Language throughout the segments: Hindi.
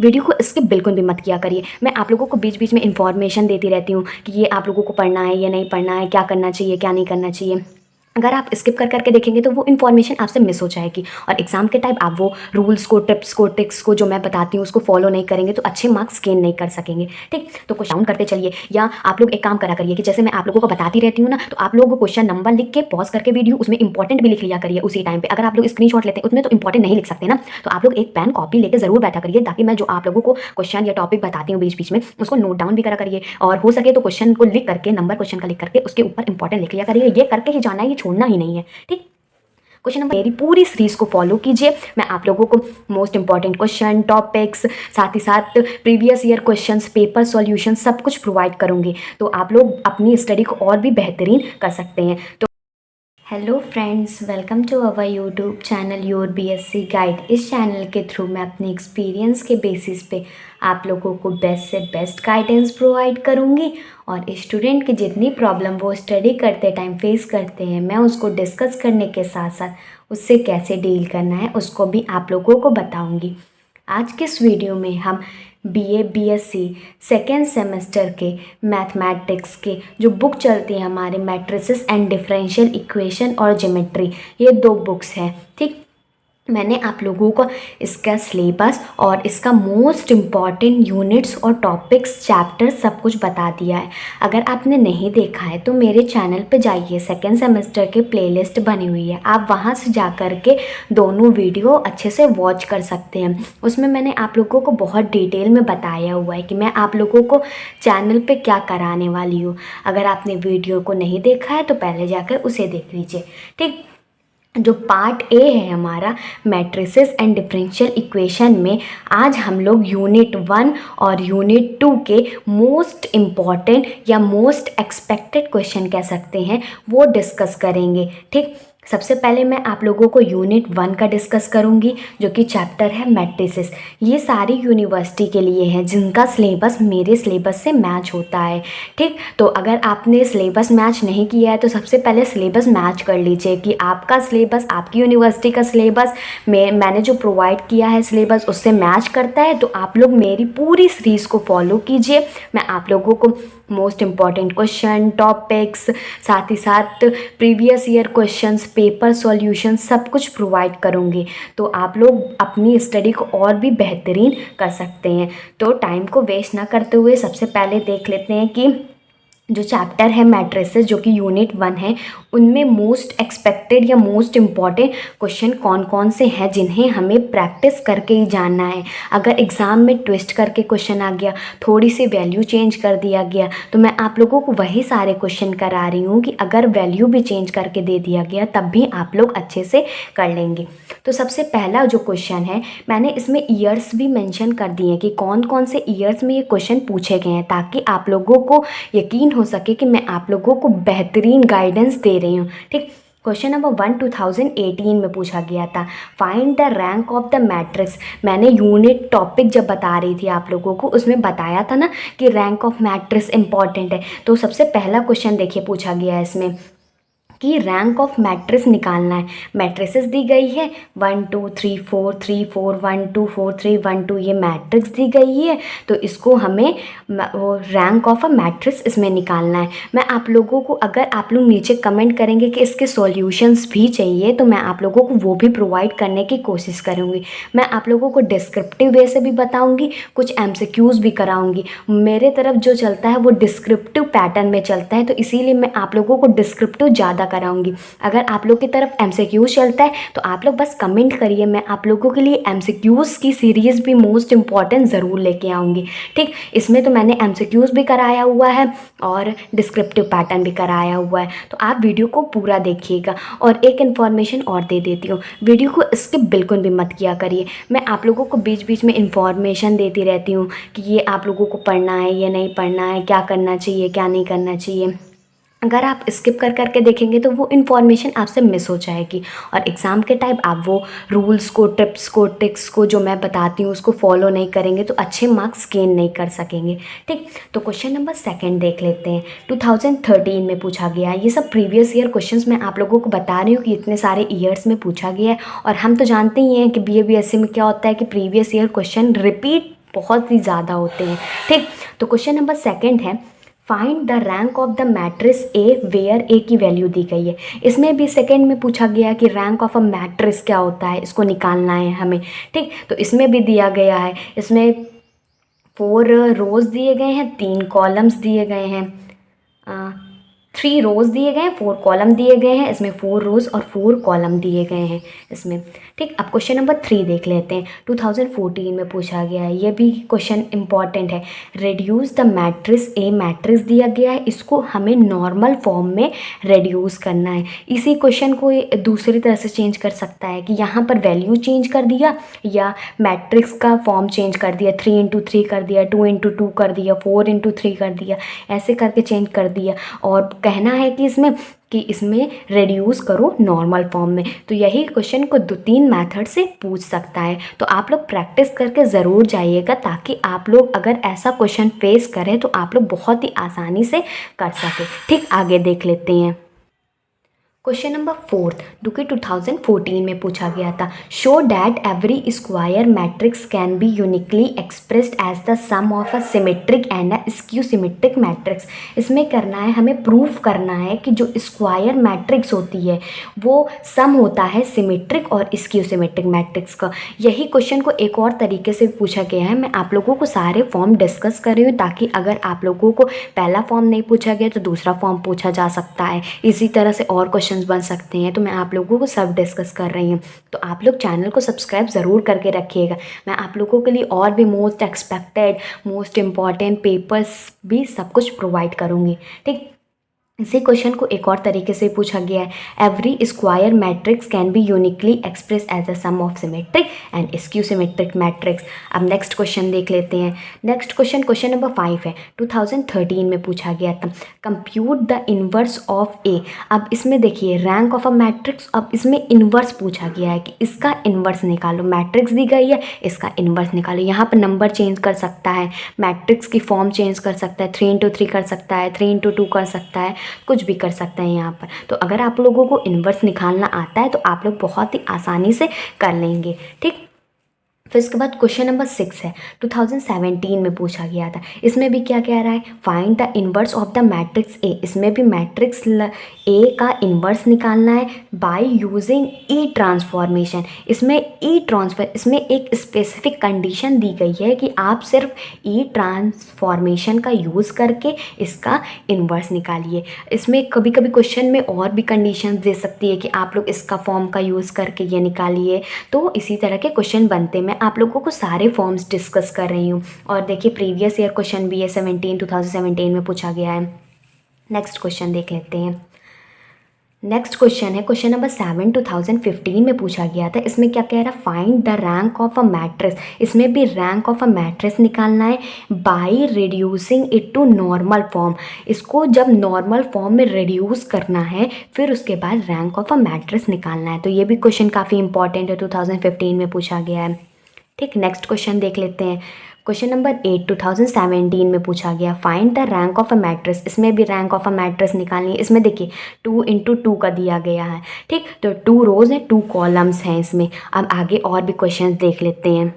वीडियो को स्किप बिल्कुल भी मत किया करिए। मैं आप लोगों को बीच बीच में इन्फॉर्मेशन देती रहती हूँ कि ये आप लोगों को पढ़ना है या नहीं पढ़ना है, क्या करना चाहिए क्या नहीं करना चाहिए। अगर आप स्किप कर करके देखेंगे तो वो इन्फॉर्मेशन आपसे मिस हो जाएगी और एग्जाम के टाइम आप वो रूल्स को, टिप्स को, ट्रिक्स को जो मैं बताती हूँ उसको फॉलो नहीं करेंगे तो अच्छे मार्क्स गेन नहीं कर सकेंगे। ठीक, तो क्वेश्चन डाउन करते चलिए, या आप लोग एक काम करा करिए कि जैसे मैं आप लोगों को बताती रहती हूँ ना, तो आप लोग क्वेश्चन नंबर लिख के पॉज करके वीडियो उसमें इंपॉर्टेंट भी लिख लिया करिए उसी टाइम पे। अगर आप लोग स्क्रीनशॉट लेते हैं उसमें तो इंपॉर्टेंट नहीं लिख सकते ना, तो आप लोग एक पेन कॉपी लेकर जरूर बैठा करिए ताकि मैं जो आप लोगों को क्वेश्चन या टॉपिक बताती हूँ बीच बीच में उसको नोट डाउन भी करा करिए, और हो सके तो क्वेश्चन को लिख करके, नंबर क्वेश्चन का लिख करके उसके ऊपर इंपॉर्टेंट लिख लिया करिए। ये करके ही जाना है, ये छोड़ना ही नहीं है। ठीक, क्वेश्चन नंबर, मेरी पूरी सीरीज को फॉलो कीजिए। मैं आप लोगों को मोस्ट इंपॉर्टेंट क्वेश्चन, टॉपिक्स, साथ ही साथ previous year questions, paper solution सब कुछ प्रोवाइड करूंगी, तो आप लोग अपनी स्टडी को और भी बेहतरीन कर सकते हैं। तो hello friends, welcome to our YouTube channel your BSc guide. इस चैनल के थ्रू मैं अपने एक्सपीरियंस के बेसिस पे आप लोगों को बेस्ट से बेस्ट गाइडेंस प्रोवाइड करूंगी, और स्टूडेंट की जितनी प्रॉब्लम वो स्टडी करते टाइम फेस करते हैं मैं उसको डिस्कस करने के साथ साथ उससे कैसे डील करना है उसको भी आप लोगों को बताऊंगी। आज के इस वीडियो में हम बीए बीएससी सेकेंड सेमेस्टर के मैथमेटिक्स के जो बुक चलती है हमारे, मैट्रिसेस एंड डिफरेंशियल इक्वेशन और ज्योमेट्री, ये 2 बुक्स हैं। ठीक, मैंने आप लोगों को इसका सिलेबस और इसका मोस्ट इम्पॉर्टेंट यूनिट्स और टॉपिक्स, चैप्टर सब कुछ बता दिया है। अगर आपने नहीं देखा है तो मेरे चैनल पे जाइए, सेकेंड सेमेस्टर के प्लेलिस्ट बनी हुई है, आप वहाँ से जा कर के दोनों वीडियो अच्छे से वॉच कर सकते हैं। उसमें मैंने आप लोगों को बहुत डिटेल में बताया हुआ है कि मैं आप लोगों को चैनल पे क्या कराने वाली हूँ। अगर आपने वीडियो को नहीं देखा है तो पहले जाकर उसे देख लीजिए। ठीक, जो पार्ट ए है हमारा मैट्रिसेस एंड डिफरेंशियल इक्वेशन में, आज हम लोग यूनिट 1 और यूनिट 2 के मोस्ट इम्पॉर्टेंट या मोस्ट एक्सपेक्टेड क्वेश्चन कह सकते हैं वो डिस्कस करेंगे। ठीक, सबसे पहले मैं आप लोगों को यूनिट 1 का डिस्कस करूंगी जो कि चैप्टर है मैट्रिसेस। ये सारी यूनिवर्सिटी के लिए है जिनका सिलेबस मेरे सिलेबस से मैच होता है। ठीक, तो अगर आपने सिलेबस मैच नहीं किया है तो सबसे पहले सिलेबस मैच कर लीजिए कि आपका सिलेबस, आपकी यूनिवर्सिटी का सिलेबस मैंने जो प्रोवाइड किया है सिलेबस उससे मैच करता है, तो आप लोग मेरी पूरी सीरीज़ को फॉलो कीजिए। मैं आप लोगों को मोस्ट इम्पॉर्टेंट क्वेश्चन, टॉपिक्स, साथ ही साथ previous year questions, paper solution सब कुछ प्रोवाइड करूँगी, तो आप लोग अपनी स्टडी को और भी बेहतरीन कर सकते हैं। तो टाइम को वेस्ट ना करते हुए सबसे पहले देख लेते हैं कि जो चैप्टर है मैट्रिसेस जो कि यूनिट 1 है, उनमें मोस्ट एक्सपेक्टेड या मोस्ट इम्पॉर्टेंट क्वेश्चन कौन कौन से हैं जिन्हें हमें प्रैक्टिस करके ही जानना है। अगर एग्ज़ाम में ट्विस्ट करके क्वेश्चन आ गया, थोड़ी सी वैल्यू चेंज कर दिया गया, तो मैं आप लोगों को वही सारे क्वेश्चन करा रही हूँ कि अगर वैल्यू भी चेंज करके दे दिया गया तब भी आप लोग अच्छे से कर लेंगे। तो सबसे पहला जो क्वेश्चन है, मैंने इसमें ईयर्स भी मेंशन कर दिए कि कौन कौन से ईयर्स में ये क्वेश्चन पूछे गए हैं, ताकि आप लोगों को यकीन हो सके कि मैं आप लोगों को बेहतरीन गाइडेंस दे रही हूँ। ठीक, क्वेश्चन नंबर 1 2018 में पूछा गया था, find the rank of the matrix. मैंने यूनिट टॉपिक जब बता रही थी आप लोगों को उसमें बताया था ना कि रैंक ऑफ मैट्रिक्स इंपॉर्टेंट है। तो सबसे पहला क्वेश्चन देखिए पूछा गया है इसमें कि रैंक ऑफ मैट्रिक्स निकालना है। मैट्रिसेस दी गई है 1 2 3 4 3 4 1 2 4 3 1 2, ये मैट्रिक्स दी गई है, तो इसको हमें वो रैंक ऑफ अ मैट्रिक्स इसमें निकालना है। मैं आप लोगों को, अगर आप लोग नीचे कमेंट करेंगे कि इसके सॉल्यूशंस भी चाहिए तो मैं आप लोगों को वो भी प्रोवाइड करने की कोशिश करूँगी। मैं आप लोगों को डिस्क्रिप्टिव वे से भी बताऊँगी, कुछ एमसीक्यूज़ भी कराऊँगी। मेरे तरफ जो चलता है वो डिस्क्रिप्टिव पैटर्न में चलता है, तो इसीलिए मैं आप लोगों को डिस्क्रिप्टिव ज़्यादा कराऊंगी। अगर आप लोग की तरफ एमसीक्यूज चलता है तो आप लोग बस कमेंट करिए, मैं आप लोगों के लिए एमसीक्यूज की सीरीज़ भी मोस्ट इंपॉर्टेंट ज़रूर लेके आऊँगी। ठीक, इसमें तो मैंने एमसीक्यूज भी कराया हुआ है और डिस्क्रिप्टिव पैटर्न भी कराया हुआ है, तो आप वीडियो को पूरा देखिएगा। और एक इन्फॉर्मेशन और दे देती हूँ, वीडियो को स्किप बिल्कुल भी मत किया करिए। मैं आप लोगों को बीच बीच में इन्फॉर्मेशन देती रहती हूँ कि ये आप लोगों को पढ़ना है या नहीं पढ़ना है, क्या करना चाहिए क्या नहीं करना चाहिए। अगर आप स्किप कर करके देखेंगे तो वो इन्फॉर्मेशन आपसे मिस हो जाएगी, और एग्ज़ाम के टाइम आप वो रूल्स को, टिप्स को, ट्रिक्स को जो मैं बताती हूँ उसको फॉलो नहीं करेंगे तो अच्छे मार्क्स गेन नहीं कर सकेंगे। ठीक, तो क्वेश्चन नंबर 2 देख लेते हैं। 2013 में पूछा गया है। ये सब प्रीवियस ईयर क्वेश्चंस मैं आप लोगों को बता रही हूँ कि इतने सारे ईयर्स में पूछा गया है, और हम तो जानते ही हैं कि बीए बीएससी में क्या होता है कि प्रीवियस ईयर क्वेश्चन रिपीट बहुत ही ज़्यादा होते हैं। ठीक, तो क्वेश्चन नंबर सेकंड है find the rank of the matrix A where A की वैल्यू दी गई है। इसमें भी सेकंड में पूछा गया कि रैंक ऑफ अ मैट्रिक्स क्या होता है, इसको निकालना है हमें। ठीक, तो इसमें भी दिया गया है, इसमें 4 रोज दिए गए हैं, 3 कॉलम्स दिए गए हैं, 3 रोज दिए गए हैं, 4 कॉलम दिए गए हैं। इसमें 4 रोज और 4 कॉलम दिए गए हैं इसमें। ठीक, अब क्वेश्चन नंबर 3 देख लेते हैं। 2014 में पूछा गया है, ये भी क्वेश्चन इंपॉर्टेंट है। Reduce the matrix A, matrix दिया गया है, इसको हमें नॉर्मल फॉर्म में रेड्यूस करना है। इसी क्वेश्चन को दूसरी तरह से चेंज कर सकता है कि यहाँ पर वैल्यू चेंज कर दिया या मैट्रिक्स का फॉर्म चेंज कर दिया, 3 इंटू 3 कर दिया, 2 इंटू 2 कर दिया, 4 इंटू 3 कर दिया, ऐसे करके चेंज कर दिया। और कहना है कि इसमें रेड्यूस करो नॉर्मल फॉर्म में। तो यही क्वेश्चन को 2-3 मेथड से पूछ सकता है। तो आप लोग प्रैक्टिस करके ज़रूर जाइएगा, ताकि आप लोग अगर ऐसा क्वेश्चन फेस करें तो आप लोग बहुत ही आसानी से कर सकें। ठीक, आगे देख लेते हैं। क्वेश्चन नंबर 4 जो कि 2014 में पूछा गया था। Show that every square matrix can be uniquely expressed as the sum of a symmetric and a skew symmetric matrix. इसमें करना है, हमें प्रूफ करना है कि जो स्क्वायर मैट्रिक्स होती है वो सम होता है सिमेट्रिक और स्क्यू सिमेट्रिक मैट्रिक्स का। यही क्वेश्चन को एक और तरीके से पूछा गया है। मैं आप लोगों को सारे फॉर्म डिस्कस कर रही हूँ, ताकि अगर आप लोगों को पहला फॉर्म नहीं पूछा गया तो दूसरा फॉर्म पूछा जा सकता है। इसी तरह से और क्वेश्चन बन सकते हैं। तो मैं आप लोगों को सब डिस्कस कर रही हूँ। तो आप लोग चैनल को सब्सक्राइब ज़रूर करके रखिएगा। मैं आप लोगों के लिए और भी most expected, most important papers भी सब कुछ प्रोवाइड करूँगी। ठीक, इसी क्वेश्चन को एक और तरीके से पूछा गया है। Every square matrix can be uniquely express as a sum of symmetric and skew symmetric matrix. अब नेक्स्ट क्वेश्चन देख लेते हैं। नेक्स्ट क्वेश्चन नंबर 5 है, 2013 में पूछा गया था। कंप्यूट द इनवर्स ऑफ ए। अब इसमें देखिए रैंक ऑफ अ मैट्रिक्स, अब इसमें इनवर्स पूछा गया है कि इसका इनवर्स निकालो। मैट्रिक्स दी गई है, इसका इनवर्स निकालो। यहाँ पर नंबर चेंज कर सकता है, मैट्रिक्स की फॉर्म चेंज कर सकता है, 3 इंटू 3 कर सकता है, 3 इंटू 2 कर सकता है, कुछ भी कर सकते हैं यहाँ पर। तो अगर आप लोगों को इन्वर्स निकालना आता है तो आप लोग बहुत ही आसानी से कर लेंगे। ठीक, फिर इसके बाद क्वेश्चन नंबर 6 है, 2017 में पूछा गया था। इसमें भी क्या कह रहा है, find the inverse of the matrix ए। इसमें भी मैट्रिक्स ए का इन्वर्स निकालना है बाय यूजिंग ई ट्रांसफॉर्मेशन। इसमें इसमें एक स्पेसिफिक कंडीशन दी गई है कि आप सिर्फ ई ट्रांसफॉर्मेशन का यूज़ करके इसका इन्वर्स निकालिए। इसमें कभी कभी क्वेश्चन में और भी कंडीशन दे सकती है कि आप लोग इसका फॉर्म का यूज़ करके ये निकालिए। तो इसी तरह के क्वेश्चन बनते हैं। मैं आप लोगों को सारे फॉर्म्स डिस्कस कर रही हूँ। और देखिए प्रीवियस ईयर क्वेश्चन भी है, 2017 में पूछा गया है। नेक्स्ट क्वेश्चन देख लेते हैं। नेक्स्ट क्वेश्चन है क्वेश्चन नंबर 7, 2015 में पूछा गया था। इसमें क्या कह रहा है, find the rank of a matrix. इसमें भी रैंक ऑफ अ मैट्रिक्स निकालना है by reducing it to normal form. इसको जब नॉर्मल फॉर्म में रिड्यूस करना है फिर उसके बाद रैंक ऑफ अ मैट्रिक्स निकालना है। तो ये भी क्वेश्चन काफ़ी इंपॉर्टेंट है, 2015 में पूछा गया है। ठीक, नेक्स्ट क्वेश्चन देख लेते हैं। क्वेश्चन नंबर 8, 2017 में पूछा गया। Find the rank of a matrix. इसमें भी रैंक ऑफ अ मैट्रिक्स निकालनी है। इसमें देखिए 2 इंटू 2 का दिया गया है। ठीक, तो 2 रोज हैं, 2 कॉलम्स हैं इसमें। अब आगे और भी क्वेश्चन देख लेते हैं।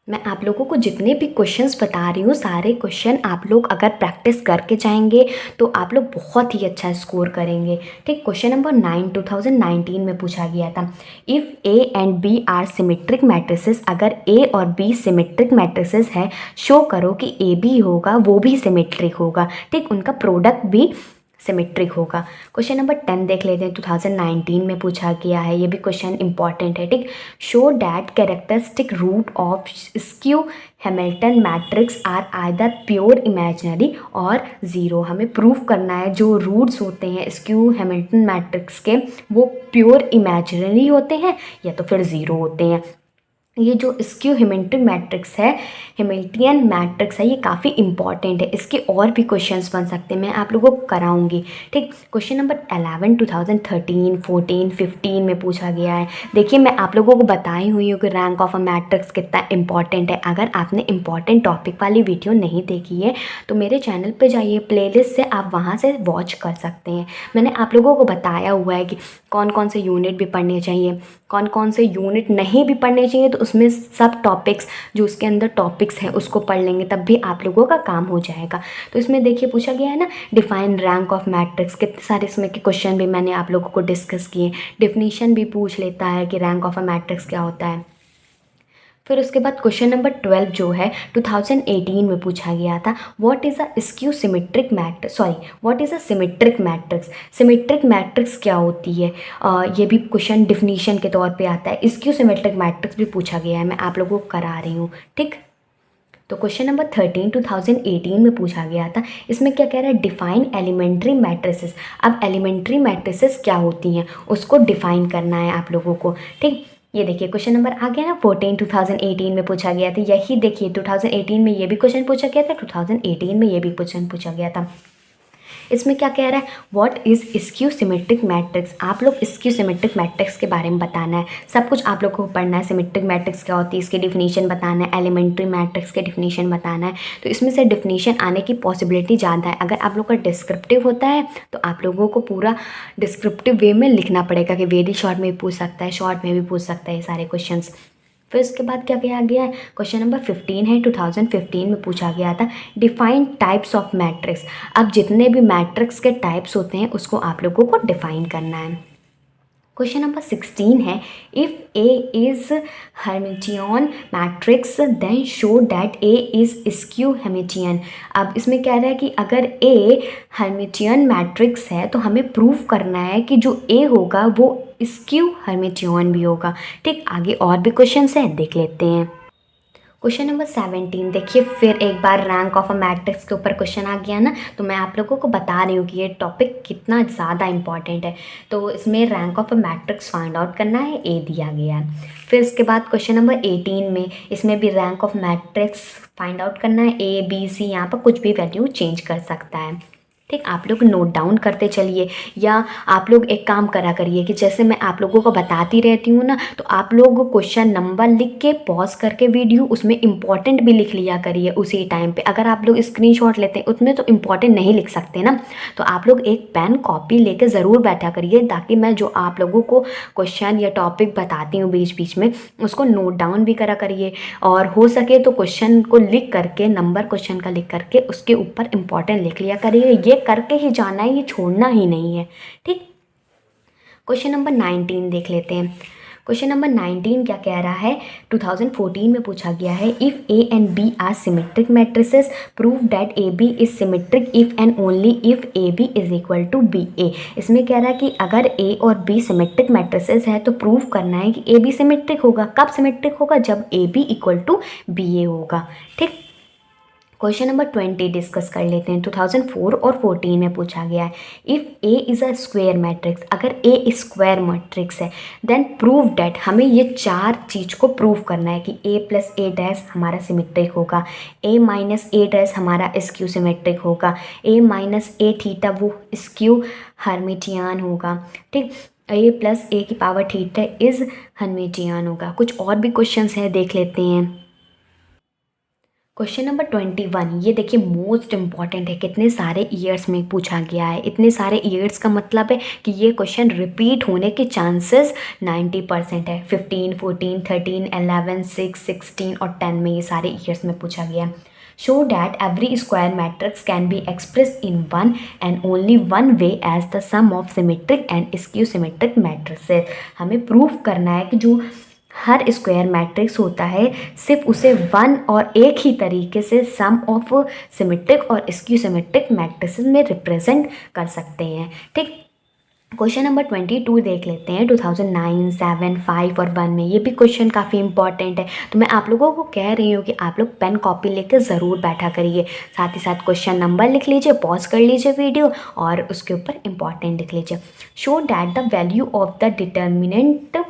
मैं आप लोगों को जितने भी क्वेश्चंस बता रही हूँ सारे क्वेश्चन आप लोग अगर प्रैक्टिस करके जाएंगे तो आप लोग बहुत ही अच्छा स्कोर करेंगे। ठीक, क्वेश्चन नंबर 9, 2019 में पूछा गया था। If A and B are symmetric matrices. अगर ए और बी सिमेट्रिक मैट्रिसेस है, शो करो कि ए बी होगा वो भी सिमेट्रिक होगा। ठीक, उनका प्रोडक्ट भी सिमेट्रिक होगा। क्वेश्चन नंबर 10 देख लेते हैं, 2019 में पूछा गया है। ये भी क्वेश्चन इंपॉर्टेंट है। ठीक, show that characteristic root of skew Hamilton matrix are either pure imaginary और ज़ीरो। हमें प्रूफ करना है जो रूट्स होते हैं स्क्यू हैमिल्टन मैट्रिक्स के वो प्योर इमेजिनरी होते हैं या तो फिर ज़ीरो होते हैं। ये जो स्क्यू हैमिल्टन मैट्रिक्स है, हैमिल्टनियन मैट्रिक्स है, ये काफ़ी इंपॉर्टेंट है। इसके और भी क्वेश्चंस बन सकते हैं, मैं आप लोगों को कराऊंगी। ठीक, क्वेश्चन नंबर 11, 2013, 14, 15 में पूछा गया है। देखिए मैं आप लोगों को बताई हुई हूँ कि रैंक ऑफ अ मैट्रिक्स कितना इंपॉर्टेंट है। अगर आपने इंपॉर्टेंट टॉपिक वाली वीडियो नहीं देखी है तो मेरे चैनल पर जाइए, प्लेलिस्ट से आप वहाँ से वॉच कर सकते हैं। मैंने आप लोगों को बताया हुआ है कि कौन कौन से यूनिट भी पढ़ने चाहिए, कौन कौन से यूनिट नहीं भी पढ़ने चाहिए, तो उसमें सब टॉपिक्स जो उसके अंदर टॉपिक्स हैं उसको पढ़ लेंगे, तब भी आप लोगों का काम हो जाएगा। तो इसमें देखिए पूछा गया है ना, डिफाइन रैंक ऑफ मैट्रिक्स, कितने सारे इसमें के क्वेश्चन भी मैंने आप लोगों को डिस्कस किए। डेफिनीशन भी पूछ लेता है कि रैंक ऑफ अ मैट्रिक्स क्या होता है। फिर उसके बाद क्वेश्चन नंबर 12 जो है 2018 में पूछा गया था, what is a skew symmetric matrix, sorry what is a symmetric matrix. Symmetric matrix क्या होती है, ये भी क्वेश्चन डिफिनीशन के तौर पे आता है। स्क्यू सिमेट्रिक मैट्रिक्स भी पूछा गया है, मैं आप लोगों को करा रही हूँ, ठीक। तो क्वेश्चन नंबर 13 2018 में पूछा गया था, इसमें क्या कह रहा है, डिफाइन एलिमेंट्री मैट्रिसेस। अब एलिमेंट्री मैट्रिसेस क्या होती हैं उसको डिफाइन करना है आप लोगों को, ठीक। ये देखिए क्वेश्चन नंबर आ गया ना 14 2018 में पूछा गया था। यही देखिए 2018 में ये भी क्वेश्चन पूछा गया था, 2018 में ये भी क्वेश्चन पूछा गया था। इसमें क्या कह रहा है, what is skew symmetric matrix. आप लोग स्क्यू सिमेट्रिक मैट्रिक्स के बारे में बताना है, सब कुछ आप लोग को पढ़ना है। सिमेट्रिक मैट्रिक्स क्या होती है इसकी डिफिनीशन बताना है, एलिमेंट्री मैट्रिक्स के डिफिनीशन बताना है। तो इसमें से डिफिनीशन आने की पॉसिबिलिटी ज़्यादा है। अगर आप लोग का डिस्क्रिप्टिव होता है तो आप लोगों को पूरा डिस्क्रिप्टिव वे में लिखना पड़ेगा, कि वेरी शॉर्ट में भी पूछ सकता है, शॉर्ट में भी पूछ सकता है ये सारे क्वेश्चन। फिर उसके बाद क्या किया गया है, क्वेश्चन नंबर 15 है 2015 में पूछा गया था, डिफाइन टाइप्स ऑफ मैट्रिक्स। अब जितने भी मैट्रिक्स के टाइप्स होते हैं उसको आप लोगों को डिफाइन करना है। क्वेश्चन नंबर 16 है, if A is Hermitian matrix then show that A is skew Hermitian. अब इसमें कह रहा है कि अगर ए हर्मिटियन मैट्रिक्स है तो हमें प्रूव करना है कि जो ए होगा वो स्क्यू हर्मिटियन भी होगा, ठीक। आगे और भी क्वेश्चंस हैं, देख लेते हैं। क्वेश्चन नंबर 17 देखिए, फिर एक बार रैंक ऑफ अ मैट्रिक्स के ऊपर क्वेश्चन आ गया ना, तो मैं आप लोगों को बता रही हूँ कि ये टॉपिक कितना ज़्यादा इंपॉर्टेंट है। तो इसमें rank of a matrix find out करना है, ए दिया गया है। फिर उसके बाद क्वेश्चन नंबर 18 में इसमें भी rank of matrix find out करना है, ए बी सी, यहाँ पर कुछ भी वैल्यू चेंज कर सकता है, ठीक। आप लोग नोट डाउन करते चलिए, या आप लोग एक काम करा करिए कि जैसे मैं आप लोगों को बताती रहती हूँ ना, तो आप लोग क्वेश्चन नंबर लिख के पॉज करके वीडियो उसमें इंपॉर्टेंट भी लिख लिया करिए उसी टाइम पे। अगर आप लोग स्क्रीनशॉट लेते हैं उसमें तो इंपॉर्टेंट नहीं लिख सकते ना, तो आप लोग एक पेन कॉपी लेके ज़रूर बैठा करिए, ताकि मैं जो आप लोगों को क्वेश्चन या टॉपिक बताती हूँ बीच बीच में उसको नोट डाउन भी करा करिए। और हो सके तो क्वेश्चन को लिख करके, नंबर क्वेश्चन का लिख करके उसके ऊपर इंपॉर्टेंट लिख लिया करिए। ये करके ही जाना है, ये छोड़ना ही नहीं है, ठीक। क्वेश्चन नंबर 19 देख लेते हैं। क्वेश्चन नंबर 19 क्या कह रहा है, 2014 में पूछा गया है, if A and B are symmetric matrices prove that A B is symmetric if and only if A B is equal to B A. इसमें कह रहा है कि अगर ए और बी सिमेट्रिक मैट्रिसेस है तो प्रूव करना है कि ए बी सिमेट्रिक होगा। कब सिमेट्रिक होगा, जब A B equal to B A होगा, ठीक। क्वेश्चन नंबर 20 डिस्कस कर लेते हैं। 2004 और 14 में पूछा गया है, if A is a square matrix, अगर ए स्क्वायर मैट्रिक्स है देन प्रूव डैट, हमें ये चार चीज़ को प्रूव करना है कि ए प्लस ए डैश हमारा सिमेट्रिक होगा, ए माइनस ए डैश हमारा स्क्यू सिमेट्रिक होगा, ए माइनस ए थीटा वो स्क्यू हर्मिटियन होगा, ठीक। ए प्लस ए की पावर थीटा इज़ हर्मिटियन होगा। कुछ और भी क्वेश्चंस हैं, देख लेते हैं। क्वेश्चन नंबर 21, ये देखिए मोस्ट इम्पॉर्टेंट है, कितने सारे ईयर्स में पूछा गया है। इतने सारे ईयर्स का मतलब है कि ये क्वेश्चन रिपीट होने के चांसेस 90% है। 15, 14, 13, 11, 6, 16 और 10 में ये सारे ईयर्स में पूछा गया है। Show that every square matrix can be express in one and only one way as the sum of symmetric and skew symmetric matrices. हमें प्रूफ करना है कि जो हर स्क्वायर मैट्रिक्स होता है सिर्फ उसे वन और एक ही तरीके से सम ऑफ सिमेट्रिक और स्क्यू सिमेट्रिक मैट्रिसेस में रिप्रेजेंट कर सकते हैं, ठीक। क्वेश्चन नंबर 22 देख लेते हैं। 2009, 7, 5 और 1 में ये भी क्वेश्चन काफ़ी इंपॉर्टेंट है, तो मैं आप लोगों को कह रही हूँ कि आप लोग पेन कॉपी लेकर ज़रूर बैठा करिए, साथ ही साथ क्वेश्चन नंबर लिख लीजिए, पॉज कर लीजिए वीडियो और उसके ऊपर इंपॉर्टेंट लिख लीजिए। Show that the value of the determinant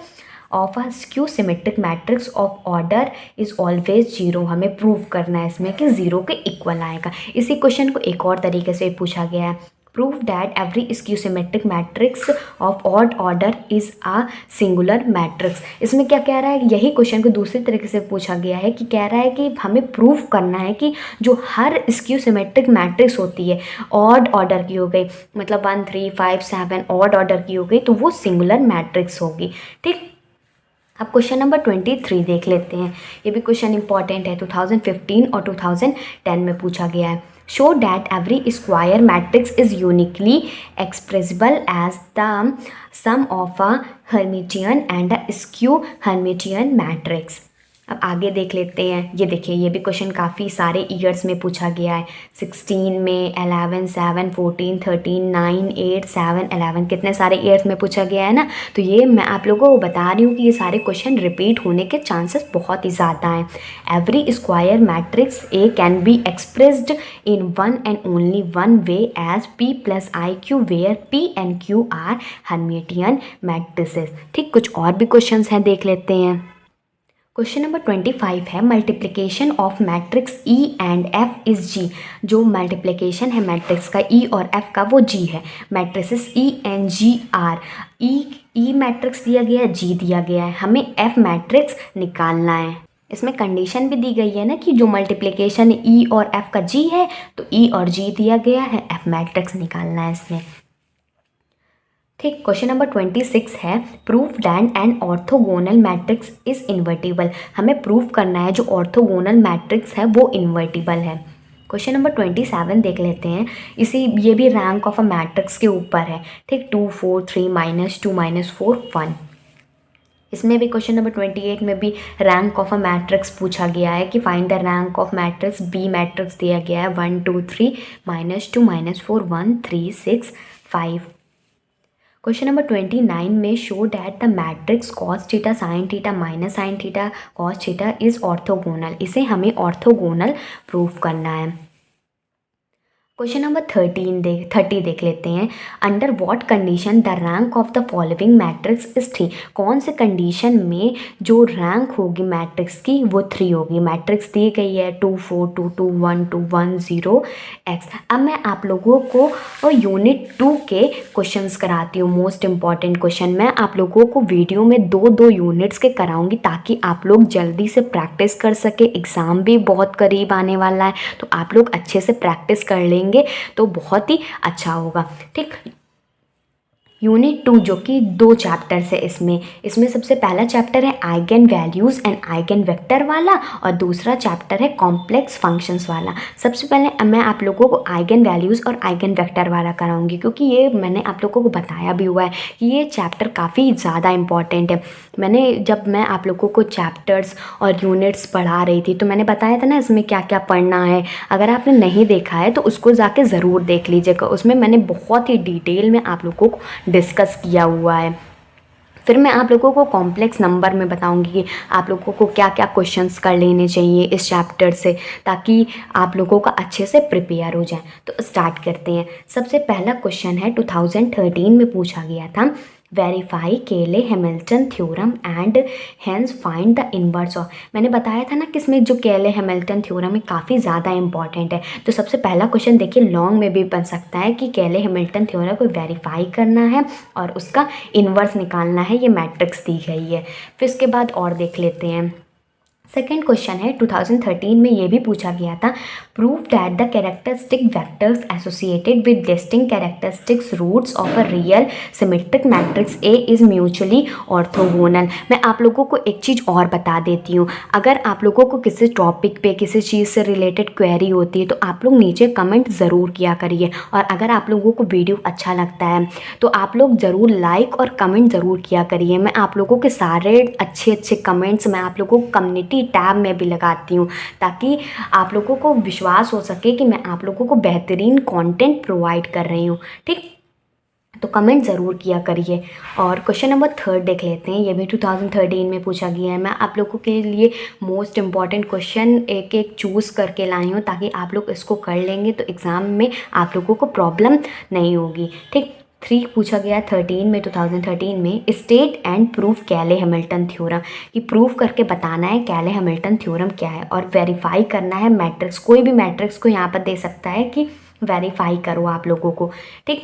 of a skew symmetric matrix of order is always zero. हमें प्रूव करना है इसमें कि ज़ीरो के इक्वल आएगा। इसी क्वेश्चन को एक और तरीके से पूछा गया है। Prove that every skew symmetric matrix of odd order is a singular matrix. इसमें क्या कह रहा है, यही क्वेश्चन को दूसरी तरीके से पूछा गया है कि कह रहा है कि हमें प्रूव करना है कि जो हर स्क्यू सिमेट्रिक मैट्रिक्स होती है ऑड ऑर्डर की हो गई, मतलब 1 3 5 7 ऑड ऑर्डर की हो गई, तो वो सिंगुलर मैट्रिक्स होगी। ठीक, अब क्वेश्चन नंबर 23 देख लेते हैं। ये भी क्वेश्चन इंपॉर्टेंट है, 2015 और 2010 में पूछा गया है। Show that every square matrix is uniquely expressible as the sum of a Hermitian and a skew Hermitian matrix. अब आगे देख लेते हैं। ये देखिए, ये भी क्वेश्चन काफ़ी सारे ईयर्स में पूछा गया है। 16 में, 11, 7, 14, 13, 9, 8, 7, 11, कितने सारे ईयर्स में पूछा गया है ना। तो ये मैं आप लोगों को बता रही हूँ कि ये सारे क्वेश्चन रिपीट होने के चांसेस बहुत ही ज़्यादा हैं। Every square matrix A can be expressed in one and only one way as P + IQ where P and Q are Hermitian matrices. ठीक, कुछ और भी क्वेश्चंस हैं, देख लेते हैं। क्वेश्चन नंबर 25 है, multiplication of matrix E and F is G। जो मल्टीप्लिकेशन है मैट्रिक्स का E और F का, वो G है। Matrices E and G are, E matrix दिया गया है, G दिया गया है, हमें F मैट्रिक्स निकालना है। इसमें कंडीशन भी दी गई है ना कि जो मल्टीप्लिकेशन E और F का G है, तो E और G दिया गया है, F मैट्रिक्स निकालना है इसमें। ठीक, क्वेश्चन नंबर 26 है, prove that an orthogonal matrix is invertible. हमें प्रूव करना है जो ऑर्थोगोनल मैट्रिक्स है वो इन्वर्टिबल है। क्वेश्चन नंबर 27 देख लेते हैं। ये भी रैंक ऑफ अ मैट्रिक्स के ऊपर है। ठीक, 2 4 3 -2 -4 1। इसमें भी क्वेश्चन नंबर 28 में भी रैंक ऑफ अ मैट्रिक्स पूछा गया है कि find the rank of matrix B. Matrix दिया गया है 1 2 3 -2 -4 1 3 6 5। क्वेश्चन नंबर 29 में, show that the matrix cos theta sin theta minus sine theta cos theta is orthogonal. इसे हमें ऑर्थोगोनल प्रूव करना है। क्वेश्चन नंबर 30 देख लेते हैं। Under what condition the rank of the following matrix is 3। कौन से कंडीशन में जो रैंक होगी मैट्रिक्स की वो 3 होगी। मैट्रिक्स दी गई है 2 4 2 2 1 2 1 0 x। अब मैं आप लोगों को यूनिट 2 के क्वेश्चंस कराती हूँ। मोस्ट इंपॉर्टेंट क्वेश्चन मैं आप लोगों को वीडियो में दो यूनिट्स के कराऊंगी ताकि आप लोग जल्दी से प्रैक्टिस कर सके। एग्ज़ाम भी बहुत करीब आने वाला है, तो आप लोग अच्छे से प्रैक्टिस कर लेंगे तो बहुत ही अच्छा होगा। ठीक, यूनिट 2 जो कि 2 चैप्टर्स है इसमें सबसे पहला चैप्टर है eigen values and eigen vector वाला, और दूसरा चैप्टर है कॉम्प्लेक्स फंक्शंस वाला। सबसे पहले मैं आप लोगों को आइगन वैल्यूज़ और आइगन वेक्टर वाला कराऊंगी, क्योंकि ये मैंने आप लोगों को बताया भी हुआ है कि ये चैप्टर काफ़ी ज़्यादा इंपॉर्टेंट है। जब मैं आप लोगों को चैप्टर्स और यूनिट्स पढ़ा रही थी तो मैंने बताया था ना इसमें क्या क्या पढ़ना है। अगर आपने नहीं देखा है तो उसको जाके ज़रूर देख लीजिएगा। उसमें मैंने बहुत ही डिटेल में आप लोगों को डिस्कस किया हुआ है। फिर मैं आप लोगों को कॉम्प्लेक्स नंबर में बताऊंगी कि आप लोगों को क्या क्या क्वेश्चंस कर लेने चाहिए इस चैप्टर से, ताकि आप लोगों का अच्छे से प्रिपेयर हो जाए। तो स्टार्ट करते हैं। सबसे पहला क्वेश्चन है 2013 में पूछा गया था, वेरीफाई केले Hamilton theorem and hence find the inverse of. मैंने बताया था ना कि इसमें जो केले हैमिल्टन थ्योरम है काफ़ी ज़्यादा इंपॉर्टेंट है। तो सबसे पहला क्वेश्चन देखिए, लॉन्ग में भी बन सकता है कि केले हैमिल्टन थ्योरम को वेरीफाई करना है और उसका इनवर्स निकालना है। ये मैट्रिक्स दी गई है। फिर इसके बाद और देख लेते हैं। सेकेंड क्वेश्चन है 2013 में ये भी पूछा गया था, prove that the characteristic vectors associated with distinct characteristics roots of a real symmetric matrix A is mutually orthogonal. मैं आप लोगों को एक चीज़ और बता देती हूँ। अगर आप लोगों को किसी टॉपिक पे किसी चीज़ से रिलेटेड क्वेरी होती है तो आप लोग नीचे कमेंट ज़रूर किया करिए, और अगर आप लोगों को वीडियो अच्छा लगता है तो आप लोग ज़रूर लाइक और कमेंट ज़रूर किया करिए। मैं आप लोगों के सारे अच्छे कमेंट्स मैं आप लोगों को कम्युनिटी टैब में भी लगाती हूँ, ताकि आप लोगों को विश्वास हो सके कि मैं आप लोगों को बेहतरीन कंटेंट प्रोवाइड कर रही हूँ। ठीक, तो कमेंट ज़रूर किया करिए। और क्वेश्चन नंबर 3 देख लेते हैं। ये भी 2013 में पूछा गया है। मैं आप लोगों के लिए मोस्ट इम्पॉर्टेंट क्वेश्चन एक एक चूज़ करके लाई हूँ, ताकि आप लोग इसको कर लेंगे तो एग्ज़ाम में आप लोगों को प्रॉब्लम नहीं होगी। ठीक, 3 पूछा गया 2013 में, स्टेट एंड प्रूफ कैले हैमिल्टन थ्योरम, कि प्रूफ करके बताना है कैले हैमिल्टन थ्योरम क्या है, और वेरीफाई करना है मैट्रिक्स। कोई भी मैट्रिक्स को यहाँ पर दे सकता है कि वेरीफाई करो आप लोगों को, ठीक।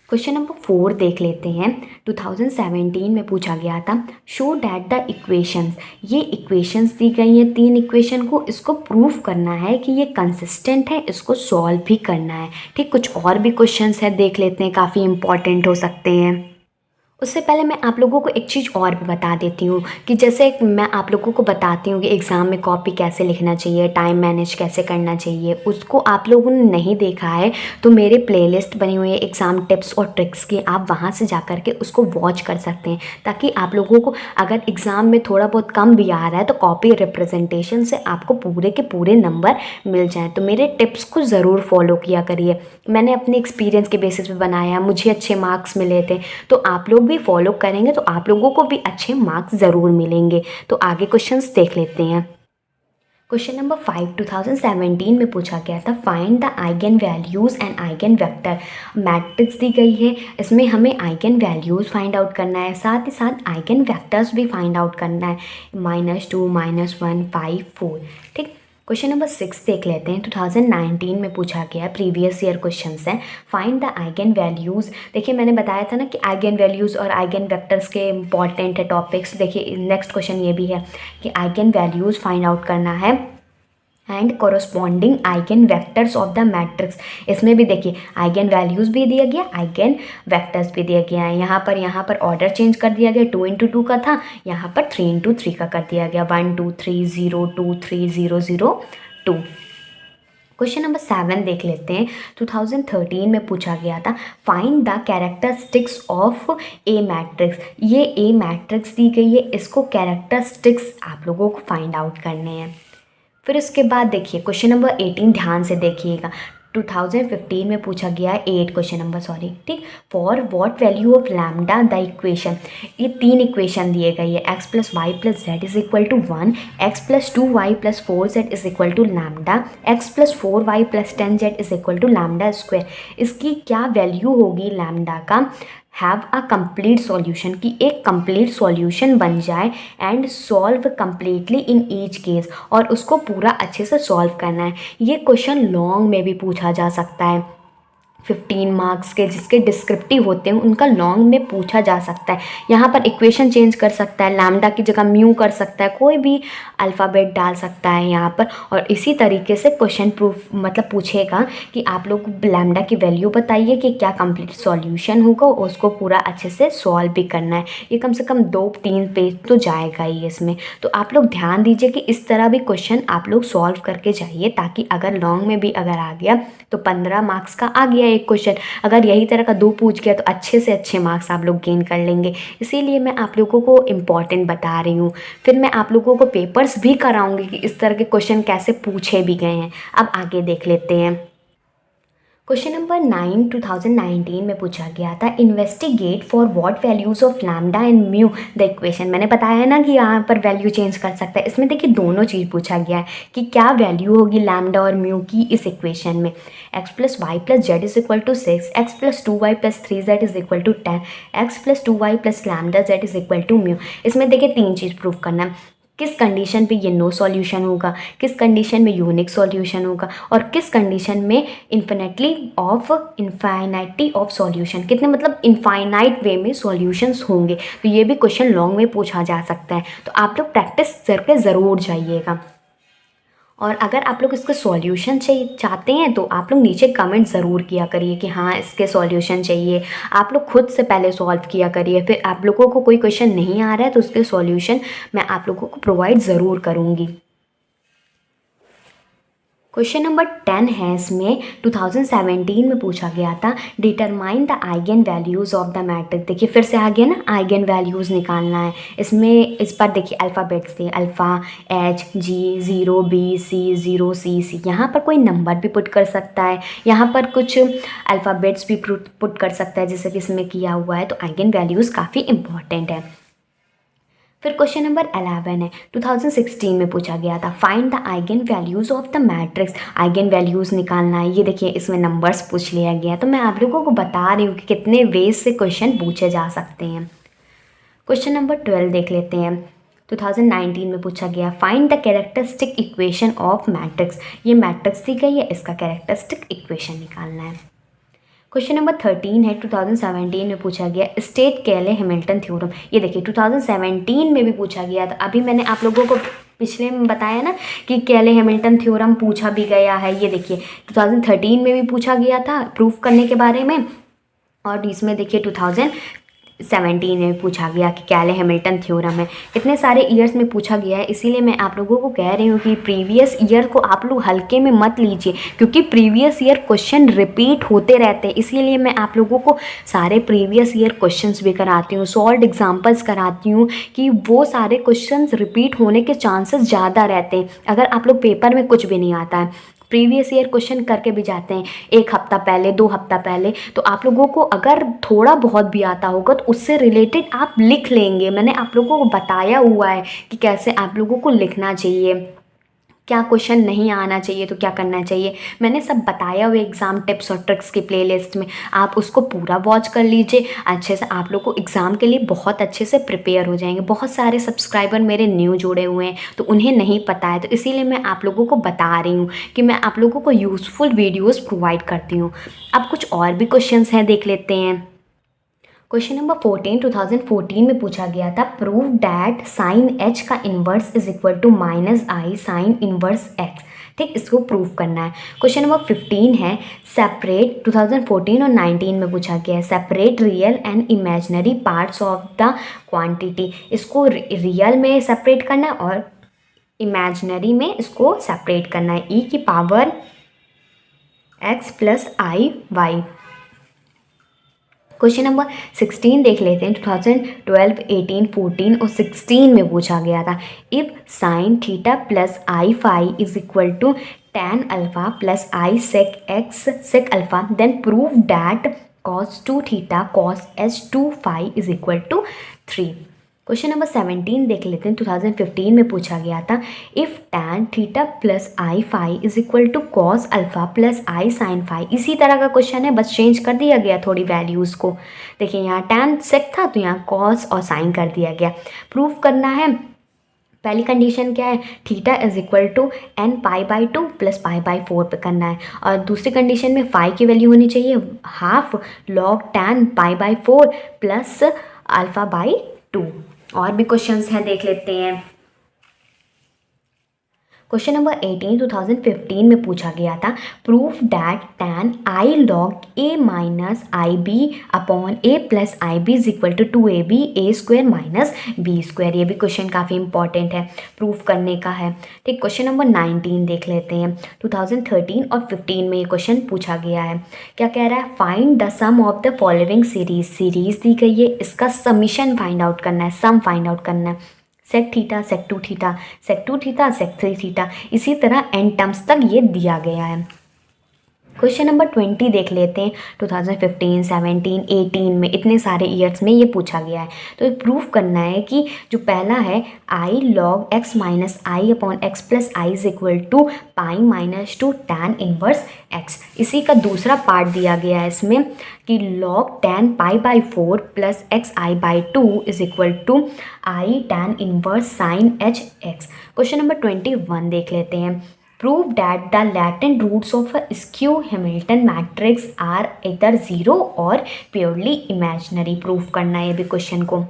क्वेश्चन नंबर 4 देख लेते हैं। 2017 में पूछा गया था, शो डैट द इक्वेशंस, ये इक्वेशंस दी गई हैं 3 इक्वेशन को, इसको प्रूव करना है कि ये कंसिस्टेंट है, इसको सॉल्व भी करना है, ठीक। कुछ और भी क्वेश्चंस है, देख लेते हैं, काफ़ी इंपॉर्टेंट हो सकते हैं। उससे पहले मैं आप लोगों को एक चीज़ और भी बता देती हूँ कि जैसे मैं आप लोगों को बताती हूँ कि एग्ज़ाम में कॉपी कैसे लिखना चाहिए, टाइम मैनेज कैसे करना चाहिए, उसको आप लोगों ने नहीं देखा है तो मेरे प्लेलिस्ट बनी हुई है एग्ज़ाम टिप्स और ट्रिक्स की, आप वहाँ से जा कर के उसको वॉच कर सकते हैं, ताकि आप लोगों को अगर एग्ज़ाम में थोड़ा बहुत कम भी आ रहा है तो कॉपी रिप्रेजेंटेशन से आपको पूरे के पूरे नंबर मिल जाएँ। तो मेरे टिप्स को ज़रूर फॉलो किया करिए, मैंने अपने एक्सपीरियंस के बेसिस पे बनाया, मुझे अच्छे मार्क्स मिले थे, तो आप लोग भी फॉलो करेंगे तो आप लोगों को भी अच्छे मार्क्स ज़रूर मिलेंगे। तो आगे क्वेश्चंस देख लेते हैं। क्वेश्चन नंबर 5 2017 में पूछा गया था, find the eigen values and eigen vector. Matrix दी गई है, इसमें हमें आइगन वैल्यूज़ फाइंड आउट करना है, साथ ही साथ आइगन वेक्टर्स भी फाइंड आउट करना है, -2 -1 5 4, ठीक। क्वेश्चन नंबर 6 देख लेते हैं। 2019 में पूछा गया, प्रीवियस ईयर क्वेश्चन है, फाइंड द आइगन वैल्यूज़। देखिए मैंने बताया था ना कि आइगन वैल्यूज़ और आइगन वेक्टर्स के इंपॉर्टेंट है टॉपिक्स। देखिए नेक्स्ट क्वेश्चन ये भी है कि आइगन वैल्यूज़ फाइंड आउट करना है and corresponding eigen vectors of the matrix. इसमें भी देखिए आइगन वैल्यूज़ भी दिया गया, आइगन वेक्टर्स भी दिया गया है। यहाँ पर ऑर्डर चेंज कर दिया गया, 2 × 2 का था, यहाँ पर 3 × 3 का कर दिया गया, 1 2 3 0 2 3 0 0 2। क्वेश्चन नंबर 7 देख लेते हैं। 2013 में पूछा गया था, find the characteristics of A matrix. ये ए मैट्रिक्स दी गई है, इसको कैरेक्टरिस्टिक्स आप लोगों को फाइंड आउट करने हैं। फिर उसके बाद देखिए क्वेश्चन नंबर 18 ध्यान से देखिएगा। 2015 में पूछा गया है 8 क्वेश्चन नंबर, सॉरी, ठीक। For what value of lambda the equation. ये 3 इक्वेशन दिए गई है, x + y + z = 1, x + 2y + 4z = lambda, x + 4y + 10z = lambda square. इसकी क्या वैल्यू होगी लैम्डा का, हैव अ कंप्लीट सॉल्यूशन, कि एक कंप्लीट सॉल्यूशन बन जाए and solve completely in each case, और उसको पूरा अच्छे से सॉल्व करना है। ये क्वेश्चन लॉन्ग में भी पूछा जा सकता है, 15 मार्क्स के जिसके डिस्क्रिप्टिव होते हैं उनका लॉन्ग में पूछा जा सकता है। यहाँ पर इक्वेशन चेंज कर सकता है, लैम्डा की जगह म्यू कर सकता है, कोई भी अल्फ़ाबेट डाल सकता है यहाँ पर, और इसी तरीके से क्वेश्चन प्रूफ मतलब पूछेगा कि आप लोग लैम्डा की वैल्यू बताइए कि क्या कंप्लीट सॉल्यूशन होगा, और उसको पूरा अच्छे से सॉल्व भी करना है। ये कम से कम 2-3 पेज तो जाएगा ही इसमें। तो आप लोग ध्यान दीजिए कि इस तरह भी क्वेश्चन आप लोग सॉल्व करके जाइए, ताकि अगर लॉन्ग में भी अगर आ गया तो 15 मार्क्स का आ गया एक क्वेश्चन। अगर यही तरह का 2 पूछ गया तो अच्छे से अच्छे मार्क्स आप लोग गेन कर लेंगे। इसीलिए मैं आप लोगों को इम्पॉर्टेंट बता रही हूँ। फिर मैं आप लोगों को पेपर्स भी कराऊंगी कि इस तरह के क्वेश्चन कैसे पूछे भी गए हैं। अब आगे देख लेते हैं। क्वेश्चन नंबर 9 2019 में पूछा गया था, investigate for what values of lambda and mu the equation. मैंने बताया ना कि यहाँ पर वैल्यू चेंज कर सकता है। इसमें देखिए दोनों चीज़ पूछा गया है कि क्या वैल्यू होगी लैम्डा और म्यू की इस इक्वेशन में। x + y + z = 6, x + 2y + 3z = 10, x + 2y + lambda z = mu. इसमें देखिए 3 चीज़ प्रूव करना है, किस कंडीशन पे ये नो सॉल्यूशन होगा, किस कंडीशन में यूनिक सॉल्यूशन होगा, और किस कंडीशन में इन्फाइनाइटी ऑफ सॉल्यूशन, कितने मतलब इनफाइनाइट वे में सॉल्यूशंस होंगे। तो ये भी क्वेश्चन लॉन्ग में पूछा जा सकता है। तो आप लोग प्रैक्टिस करके ज़रूर जाइएगा। और अगर आप लोग इसके सॉल्यूशन चाहिए चाहते हैं तो आप लोग नीचे कमेंट ज़रूर किया करिए कि हाँ इसके सॉल्यूशन चाहिए। आप लोग खुद से पहले सॉल्व किया करिए, फिर आप लोगों को कोई क्वेश्चन नहीं आ रहा है तो उसके सॉल्यूशन मैं आप लोगों को प्रोवाइड ज़रूर करूँगी। क्वेश्चन नंबर 10 है इसमें, 2017 में पूछा गया था, determine the eigen values of the matrix. देखिए फिर से आ गया ना, आइगन वैल्यूज़ निकालना है। इसमें इस पर देखिए अल्फ़ाबेट्स थे, alpha H G 0 B C 0 C C। यहाँ पर कोई नंबर भी पुट कर सकता है, यहाँ पर कुछ अल्फ़ाबेट्स भी पुट कर सकता है जैसे कि इसमें किया हुआ है। तो आइगन वैल्यूज़ काफ़ी इंपॉर्टेंट है। फिर क्वेश्चन नंबर 11 है, 2016 में पूछा गया था, find the eigen values of the matrix. Eigen values निकालना है। ये देखिए इसमें नंबर्स पूछ लिया गया, तो मैं आप लोगों को बता रही हूँ कि कितने वेज से क्वेश्चन पूछे जा सकते हैं। क्वेश्चन नंबर 12 देख लेते हैं। 2019 में पूछा गया find the characteristic equation of matrix. ये मैट्रिक्स दी गई है, इसका कैरेक्टरिस्टिक इक्वेशन निकालना है। क्वेश्चन नंबर 13 है 2017 में पूछा गया स्टेट केले हैमिल्टन थ्योरम। ये देखिए 2017 में भी पूछा गया था। अभी मैंने आप लोगों को पिछले में बताया ना कि केले हैमिल्टन थ्योरम पूछा भी गया है। ये देखिए 2013 में भी पूछा गया था प्रूफ करने के बारे में, और इसमें देखिए 2017 में पूछा गया कि केले हैमिल्टन थ्योरम है। इतने सारे ईयर्स में पूछा गया है, इसीलिए मैं आप लोगों को कह रही हूँ कि प्रीवियस ईयर को आप लोग हल्के में मत लीजिए, क्योंकि प्रीवियस ईयर क्वेश्चन रिपीट होते रहते हैं। इसीलिए मैं आप लोगों को सारे प्रीवियस ईयर क्वेश्चंस भी कराती हूँ, सॉल्व एग्जाम्पल्स कराती हूँ कि वो सारे क्वेश्चंस रिपीट होने के चांसेस ज़्यादा रहते हैं। अगर आप लोग पेपर में कुछ भी नहीं आता है, प्रीवियस ईयर क्वेश्चन करके भी जाते हैं 1 हफ्ता पहले 2 हफ्ता पहले, तो आप लोगों को अगर थोड़ा बहुत भी आता होगा तो उससे रिलेटेड आप लिख लेंगे। मैंने आप लोगों को बताया हुआ है कि कैसे आप लोगों को लिखना चाहिए, क्या क्वेश्चन नहीं आना चाहिए तो क्या करना चाहिए। मैंने सब बताया हुआ एग्ज़ाम टिप्स और ट्रिक्स की प्लेलिस्ट में, आप उसको पूरा वॉच कर लीजिए अच्छे से। आप लोग को एग्ज़ाम के लिए बहुत अच्छे से प्रिपेयर हो जाएंगे। बहुत सारे सब्सक्राइबर मेरे न्यू जुड़े हुए हैं तो उन्हें नहीं पता है, तो इसीलिए मैं आप लोगों को बता रही हूँ कि मैं आप लोगों को यूज़फुल वीडियोज़ प्रोवाइड करती हूँ। अब कुछ और भी क्वेश्चन हैं, देख लेते हैं। क्वेश्चन नंबर 14 2014 में पूछा गया था प्रूव डैट साइन एच का inverse is equal to minus i sine inverse x. ठीक, इसको प्रूव करना है। क्वेश्चन नंबर 15 है सेपरेट 2014 और 19 में पूछा गया है separate real and imaginary parts of the quantity. इसको रियल में सेपरेट करना है और इमेजिनरी में इसको सेपरेट करना है। ई की पावर एक्स प्लस आई वाई। क्वेश्चन नंबर 16 देख लेते हैं। 2012, 18, 14 और 16 में पूछा गया था if sine theta plus i phi is equal to tan alpha plus i sec x sec alpha then prove that cos 2 theta cos h 2 phi is equal to 3। Question number 17 देख लेते हैं। 2015 में पूछा गया था if tan theta plus i phi is equal to cos alpha plus i sine phi. इसी तरह का क्वेश्चन है, बस चेंज कर दिया गया थोड़ी वैल्यूज़ को। देखिए यहाँ tan सेक था तो यहाँ कॉस और साइन कर दिया गया। प्रूफ करना है, पहली कंडीशन क्या है, theta is equal to n pi by 2 plus pi by 4 पे करना है, और दूसरी कंडीशन में फाई की वैल्यू होनी चाहिए half log tan pi by 4 plus alpha by 2। और भी क्वेश्चंस हैं, देख लेते हैं। क्वेश्चन नंबर 18 2015 में पूछा गया था proof that tan i log A minus i B upon A plus i B is equal to 2ab A square minus B square. ये भी क्वेश्चन काफ़ी इंपॉर्टेंट है, प्रूफ करने का है। ठीक, क्वेश्चन नंबर 19 देख लेते हैं। 2013 और 15 में ये क्वेश्चन पूछा गया है। क्या कह रहा है, find the sum of the following series दी गई है, इसका समीशन फाइंड आउट करना है, सम फाइंड आउट करना है। Sec theta sec 2 theta sec 2 theta sec 3 theta, इसी तरह एन टर्म्स तक ये दिया गया है। क्वेश्चन नंबर 20 देख लेते हैं। 2015, 17, 18 में इतने सारे ईयर्स में ये पूछा गया है। तो ये प्रूफ करना है कि जो पहला है i log x minus i upon x plus i is equal to pi minus 2 tan inverse x. इसी का दूसरा पार्ट दिया गया है इसमें कि log tan pi by 4 plus x i by 2 is equal to i tan inverse sine h x. Question number 21 देख लेते हैं। Prove that the latent roots of a skew Hamilton matrix are either 0 और purely imaginary। प्रूफ करना है ये भी क्वेश्चन को।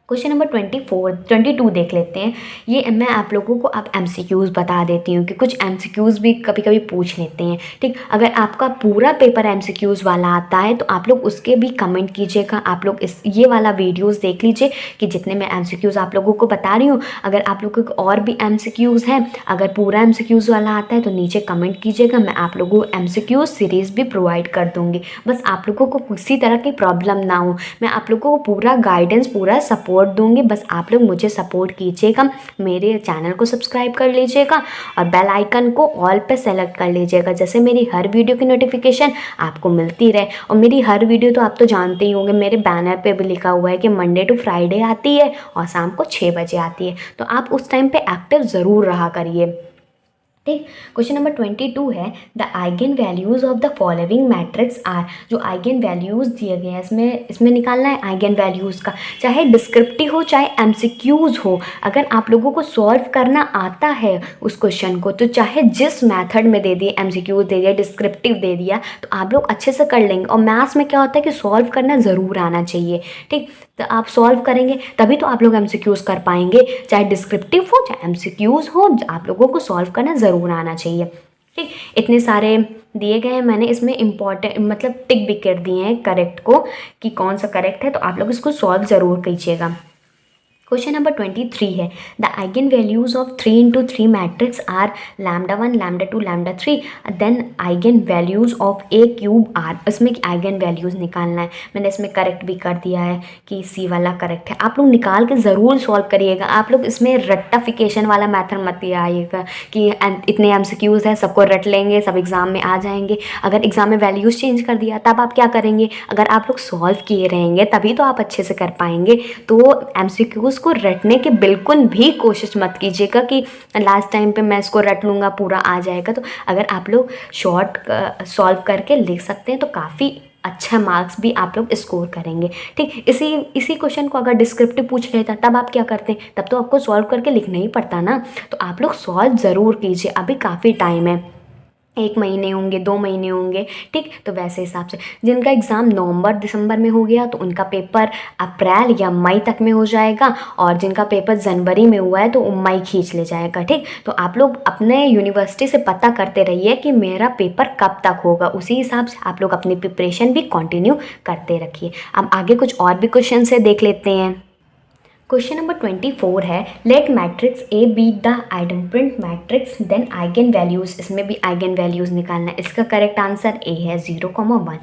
क्वेश्चन नंबर 22 देख लेते हैं। ये मैं आप लोगों को अब MCQs बता देती हूँ कि कुछ MCQs भी कभी कभी पूछ लेते हैं। ठीक, अगर आपका पूरा पेपर MCQs वाला आता है तो आप लोग उसके भी कमेंट कीजिएगा। आप लोग ये वाला वीडियोस देख लीजिए कि जितने मैं MCQs आप लोगों को बता रही हूँ। अगर आप लोगों को और भी MCQs हैं, अगर पूरा MCQs वाला आता है तो नीचे कमेंट कीजिएगा, मैं आप लोगों को MCQs सीरीज़ भी प्रोवाइड कर दूँगी। बस आप लोगों को किसी तरह की प्रॉब्लम ना हो, मैं आप लोगों को पूरा गाइडेंस पूरा सपोर्ट दूंगी। बस आप लोग मुझे सपोर्ट कीजिएगा, मेरे चैनल को सब्सक्राइब कर लीजिएगा और बेल आइकन को ऑल पे सेलेक्ट कर लीजिएगा, जैसे मेरी हर वीडियो की नोटिफिकेशन आपको मिलती रहे। और मेरी हर वीडियो तो आप तो जानते ही होंगे, मेरे बैनर पे भी लिखा हुआ है कि मंडे टू फ्राइडे आती है और शाम को 6 बजे आती है, तो आप उस टाइम पे एक्टिव ज़रूर रहा करिए। ठीक। क्वेश्चन नंबर 22 है the eigen values of the following matrix are. जो आइगन वैल्यूज़ दिए गए हैं इसमें निकालना है आइगन वैल्यूज़ का, चाहे डिस्क्रिप्टिव हो चाहे एमसीक्यूज़ हो। अगर आप लोगों को सॉल्व करना आता है उस क्वेश्चन को, तो चाहे जिस मेथड में दे दिए, एमसीक्यूज़ दे दिया, डिस्क्रिप्टिव दे दिया, तो आप लोग अच्छे से कर लेंगे। और मैथ्स में क्या होता है कि सॉल्व करना ज़रूर आना चाहिए। ठीक, तो आप सॉल्व करेंगे तभी तो आप लोग एमसीक्यूज़ कर पाएंगे। चाहे डिस्क्रिप्टिव हो चाहे एमसीक्यूज़ हो, आप लोगों को सॉल्व करना ज़रूर आना चाहिए। ठीक, इतने सारे दिए गए हैं मैंने, इसमें इंपॉर्टेंट मतलब टिक भी कर दिए हैं करेक्ट को कि कौन सा करेक्ट है, तो आप लोग इसको सॉल्व ज़रूर कीजिएगा। क्वेश्चन नंबर 23 है the eigen values of 3 into 3 matrix are λ1 λ2 λ3 then eigen values of A cube are. इसमें आइगन वैल्यूज निकालना है। मैंने इसमें करेक्ट भी कर दिया है कि सी वाला करेक्ट है। आप लोग निकाल के ज़रूर सॉल्व करिएगा। आप लोग इसमें रट्टाफिकेशन वाला मैथड मत आइएगा कि इतने एमसीक्यूज है सबको रट लेंगे सब एग्ज़ाम में आ जाएंगे। अगर एग्ज़ाम में वैल्यूज़ चेंज कर दिया तब आप क्या करेंगे? अगर आप लोग सॉल्व किए रहेंगे तभी तो आप अच्छे से कर पाएंगे। तो एमसीक्यूज को रटने की बिल्कुल भी कोशिश मत कीजिएगा कि लास्ट टाइम पे मैं इसको रट लूँगा पूरा आ जाएगा। तो अगर आप लोग शॉर्ट सॉल्व करके लिख सकते हैं तो काफ़ी अच्छा मार्क्स भी आप लोग स्कोर करेंगे। ठीक, इसी क्वेश्चन को अगर डिस्क्रिप्टिव पूछ लेता तब आप क्या करते हैं? तब तो आपको सॉल्व करके लिखना ही पड़ता ना। तो आप लोग सॉल्व ज़रूर कीजिए, अभी काफ़ी टाइम है, 1 महीने होंगे, 2 महीने होंगे। ठीक, तो वैसे हिसाब से जिनका एग्ज़ाम नवंबर दिसंबर में हो गया तो उनका पेपर अप्रैल या मई तक में हो जाएगा, और जिनका पेपर जनवरी में हुआ है तो मई खींच ले जाएगा। ठीक, तो आप लोग अपने यूनिवर्सिटी से पता करते रहिए कि मेरा पेपर कब तक होगा, उसी हिसाब से आप लोग अपनी प्रिपरेशन भी कंटिन्यू करते रखिए। अब आगे कुछ और भी क्वेश्चन से देख लेते हैं। क्वेश्चन नंबर 24 है let matrix A be the identity matrix then eigen values. इसमें भी आइगन वैल्यूज निकालना है। इसका करेक्ट आंसर ए है 0,1।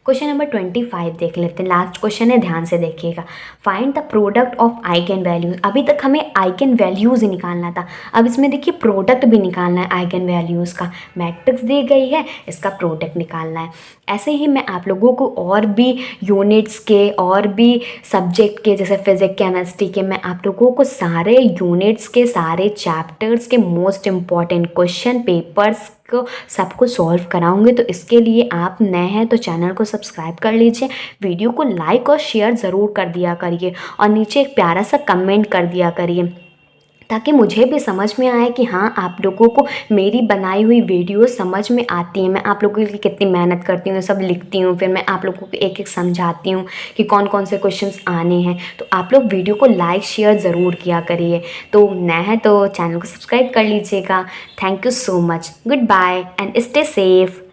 क्वेश्चन नंबर 25 देख लेते हैं, लास्ट क्वेश्चन है, ध्यान से देखिएगा। Find the product of eigen values. अभी तक हमें आइगन वैल्यूज ही निकालना था, अब इसमें देखिए प्रोडक्ट भी निकालना है आइगन वैल्यूज का। मैट्रिक्स दी गई है, इसका प्रोडक्ट निकालना है। ऐसे ही मैं आप लोगों को और भी यूनिट्स के और भी सब्जेक्ट के जैसे फिजिक्स केमिस्ट्री के, मैं आप लोगों को सारे यूनिट्स के सारे चैप्टर्स के मोस्ट इम्पॉर्टेंट क्वेश्चन पेपर्स को सबको सॉल्व कराऊंगी। तो इसके लिए आप नए हैं तो चैनल को सब्सक्राइब कर लीजिए, वीडियो को लाइक और शेयर ज़रूर कर दिया करिए, और नीचे एक प्यारा सा कमेंट कर दिया करिए ताकि मुझे भी समझ में आए कि हाँ आप लोगों को मेरी बनाई हुई वीडियो समझ में आती है। मैं आप लोगों के लिए कितनी मेहनत करती हूँ, सब लिखती हूँ, फिर मैं आप लोगों को एक एक समझाती हूँ कि कौन कौन से क्वेश्चंस आने हैं। तो आप लोग वीडियो को लाइक शेयर ज़रूर किया करिए। तो नया है तो चैनल को सब्सक्राइब कर लीजिएगा। Thank you so much, goodbye and stay safe.